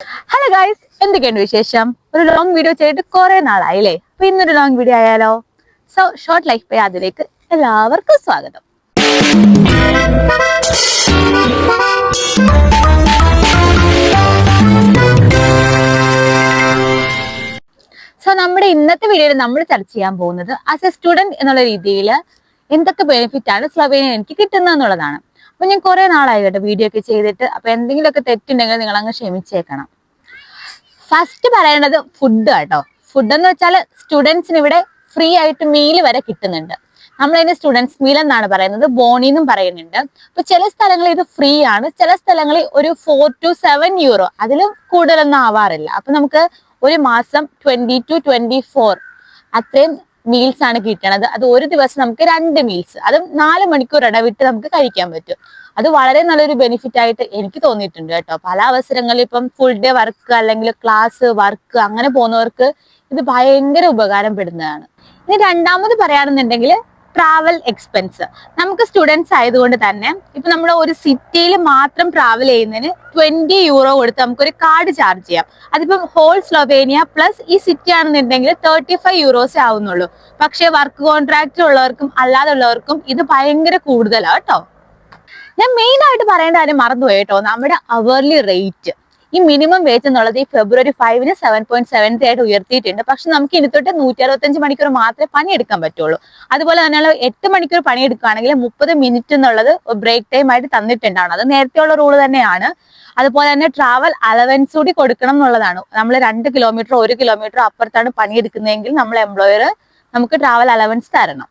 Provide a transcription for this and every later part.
Hello guys, എന്തൊക്കെയുണ്ട് വിശേഷം? ഒരു ലോങ് വീഡിയോ ചെയ്തിട്ട് കുറെ നാളായില്ലേ? അപ്പൊ ഇന്നൊരു ലോങ് വീഡിയോ ആയാലോ? സോ ഷോർട്ട് ലൈഫ് ബൈ അതിലേക്ക് എല്ലാവർക്കും സ്വാഗതം. സോ നമ്മുടെ ഇന്നത്തെ വീഡിയോയിൽ നമ്മൾ ചർച്ച ചെയ്യാൻ പോകുന്നത് ആസ് എ സ്റ്റുഡന്റ് എന്നുള്ള രീതിയിൽ എന്തൊക്കെ ബെനിഫിറ്റ് ആണ് സ്ലൊവേനിയ എനിക്ക് കിട്ടുന്നത് എന്നുള്ളതാണ്. അപ്പൊ ഞാൻ കുറെ നാളായി കേട്ടോ വീഡിയോ ഒക്കെ ചെയ്തിട്ട്. അപ്പൊ എന്തെങ്കിലുമൊക്കെ തെറ്റുണ്ടെങ്കിൽ നിങ്ങൾ അങ്ങ് ക്ഷമിച്ചേക്കണം. ഫസ്റ്റ് പറയേണ്ടത് ഫുഡ് കേട്ടോ. ഫുഡ് എന്ന് വെച്ചാൽ സ്റ്റുഡൻസിന് ഇവിടെ ഫ്രീ ആയിട്ട് മീൽ വരെ കിട്ടുന്നുണ്ട്. നമ്മളതിന് സ്റ്റുഡൻസ് മീൽ എന്നാണ് പറയുന്നത്, ബോണി എന്നും പറയുന്നുണ്ട്. അപ്പൊ ചില സ്ഥലങ്ങളിൽ ഇത് ഫ്രീ ആണ്, ചില സ്ഥലങ്ങളിൽ ഒരു 4 to 7 യൂറോ, അതിലും കൂടുതലൊന്നും ആവാറില്ല. അപ്പൊ നമുക്ക് ഒരു മാസം 20 to 24 അത്രയും മീൽസ് ആണ് കിട്ടണത്. അത് ഒരു ദിവസം നമുക്ക് 2 മീൽസ്, അതും 4 മണിക്കൂർ ഇടവിട്ട് നമുക്ക് കഴിക്കാൻ പറ്റും. അത് വളരെ നല്ലൊരു ബെനിഫിറ്റ് ആയിട്ട് എനിക്ക് തോന്നിയിട്ടുണ്ട് കേട്ടോ. പല അവസരങ്ങളിൽ ഇപ്പം ഫുൾ ഡേ വർക്ക് അല്ലെങ്കിൽ ക്ലാസ് വർക്ക് അങ്ങനെ പോകുന്നവർക്ക് ഇത് ഭയങ്കര ഉപകാരപ്പെടുന്നതാണ്. ഇനി രണ്ടാമത് പറയുകയാണെന്നുണ്ടെങ്കിൽ ട്രാവൽ എക്സ്പെൻസ്. നമുക്ക് സ്റ്റുഡൻസ് ആയതുകൊണ്ട് തന്നെ ഇപ്പൊ നമ്മൾ ഒരു സിറ്റിയിൽ മാത്രം ട്രാവൽ ചെയ്യുന്നതിന് 20 യൂറോ കൊടുത്ത് നമുക്കൊരു കാർഡ് ചാർജ് ചെയ്യാം. അതിപ്പം ഹോൾ സ്ലൊവേനിയ പ്ലസ് ഈ സിറ്റി ആണെന്നുണ്ടെങ്കിൽ 35 യൂറോസേ ആവുന്നുള്ളൂ. പക്ഷെ വർക്ക് കോൺട്രാക്ട് ഉള്ളവർക്കും അല്ലാതെ ഉള്ളവർക്കും ഇത് ഭയങ്കര കൂടുതലാണ് കേട്ടോ. ഞാൻ മെയിൻ ആയിട്ട് പറയേണ്ട കാര്യം മറന്നുപോയി കേട്ടോ, നമ്മുടെ അവർലി റേറ്റ്. ഈ മിനിമം വേജ് എന്നുള്ളത് ഈ ഫെബ്രുവരി 5-ന് 7.73 ആയിട്ട് ഉയർത്തിയിട്ടുണ്ട്. പക്ഷെ നമുക്ക് ഇനി തൊട്ട് 165 മണിക്കൂർ മാത്രമേ പണിയെടുക്കാൻ പറ്റുള്ളൂ. അതുപോലെ തന്നെയുള്ള 8 മണിക്കൂർ പണിയെടുക്കുകയാണെങ്കിൽ 30 മിനിറ്റ് എന്നുള്ളത് ബ്രേക്ക് ടൈം ആയിട്ട് തന്നിട്ടുണ്ടാണ്. അത് നേരത്തെയുള്ള റൂൾ തന്നെയാണ്. അതുപോലെ തന്നെ ട്രാവൽ അലവൻസ് കൂടി കൊടുക്കണം എന്നുള്ളതാണ്. നമ്മൾ 2 കിലോമീറ്റർ 1 കിലോമീറ്റർ അപ്പുറത്താണ് പണിയെടുക്കുന്നതെങ്കിൽ നമ്മൾ എംപ്ലോയർ നമുക്ക് ട്രാവൽ അലവൻസ് തരണം.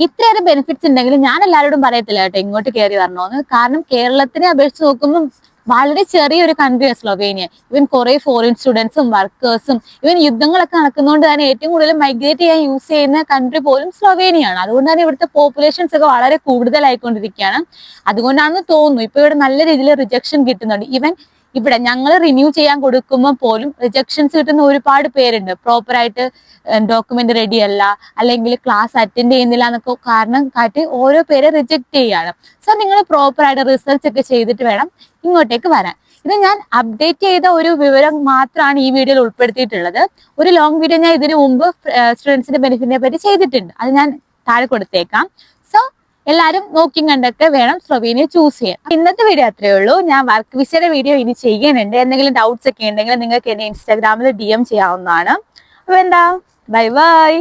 ഇത്രയേറെ ബെനിഫിറ്റ്സ് ഉണ്ടെങ്കിൽ ഞാൻ എല്ലാവരോടും പറയത്തില്ല കേട്ടോ ഇങ്ങോട്ട് കയറി വരണമെന്ന്. കാരണം കേരളത്തിനെ അപേക്ഷിച്ച് നോക്കുമ്പോൾ വളരെ ചെറിയൊരു കൺട്രിയാണ് സ്ലൊവേനിയ. ഇവൻ കുറെ ഫോറിൻ സ്റ്റുഡൻസും വർക്കേഴ്സും ഇവൻ യുദ്ധങ്ങളൊക്കെ നടക്കുന്നതുകൊണ്ട് തന്നെ ഏറ്റവും കൂടുതൽ മൈഗ്രേറ്റ് ചെയ്യാൻ യൂസ് ചെയ്യുന്ന കൺട്രി പോലും സ്ലൊവേനിയാണ്. അതുകൊണ്ട് തന്നെ ഇവിടുത്തെ പോപ്പുലേഷൻസ് ഒക്കെ വളരെ കൂടുതലായിക്കൊണ്ടിരിക്കുകയാണ്. അതുകൊണ്ടാണെന്ന് തോന്നുന്നു ഇപ്പൊ ഇവിടെ നല്ല രീതിയിൽ റിജക്ഷൻ കിട്ടുന്നുണ്ട്. ഈവൻ ഇവിടെ ഞങ്ങൾ റിന്യൂ ചെയ്യാൻ കൊടുക്കുമ്പോൾ പോലും റിജക്ഷൻസ് കിട്ടുന്ന ഒരുപാട് പേരുണ്ട്. പ്രോപ്പറായിട്ട് ഡോക്യുമെന്റ് റെഡി അല്ല, അല്ലെങ്കിൽ ക്ലാസ് അറ്റൻഡ് ചെയ്യുന്നില്ല എന്നൊക്കെ കാരണം കാട്ടി ഓരോ പേരെ റിജക്ട് ചെയ്യാണ്. സോ നിങ്ങൾ പ്രോപ്പറായിട്ട് റിസർച്ച് ഒക്കെ ചെയ്തിട്ട് വേണം ഇങ്ങോട്ടേക്ക് വരാൻ. ഇത് ഞാൻ അപ്ഡേറ്റ് ചെയ്ത ഒരു വിവരം മാത്രമാണ് ഈ വീഡിയോയിൽ ഉൾപ്പെടുത്തിയിട്ടുള്ളത്. ഒരു ലോങ് വീഡിയോ ഞാൻ ഇതിനു മുമ്പ് സ്റ്റുഡൻസിന്റെ ബെനിഫിറ്റിനെ പറ്റി ചെയ്തിട്ടുണ്ട്, അത് ഞാൻ താഴെ കൊടുത്തേക്കാം. സോ എല്ലാവരും നോക്കി കണ്ടൊക്കെ വേണം സ്ലൊവേനിയ ചൂസ് ചെയ്യാൻ. ഇന്നത്തെ വീഡിയോ അത്രയേ ഉള്ളൂ. ഞാൻ വർക്ക് വിസയുടെ വീഡിയോ ഇനി ചെയ്യുന്നുണ്ട്. എന്തെങ്കിലും ഡൗട്ട്സ് ഒക്കെ ഉണ്ടെങ്കിൽ നിങ്ങൾക്ക് എന്നെ ഇൻസ്റ്റാഗ്രാമിൽ DM ചെയ്യാവുന്നതാണ്. അപ്പൊ എന്താ, ബൈ ബൈ.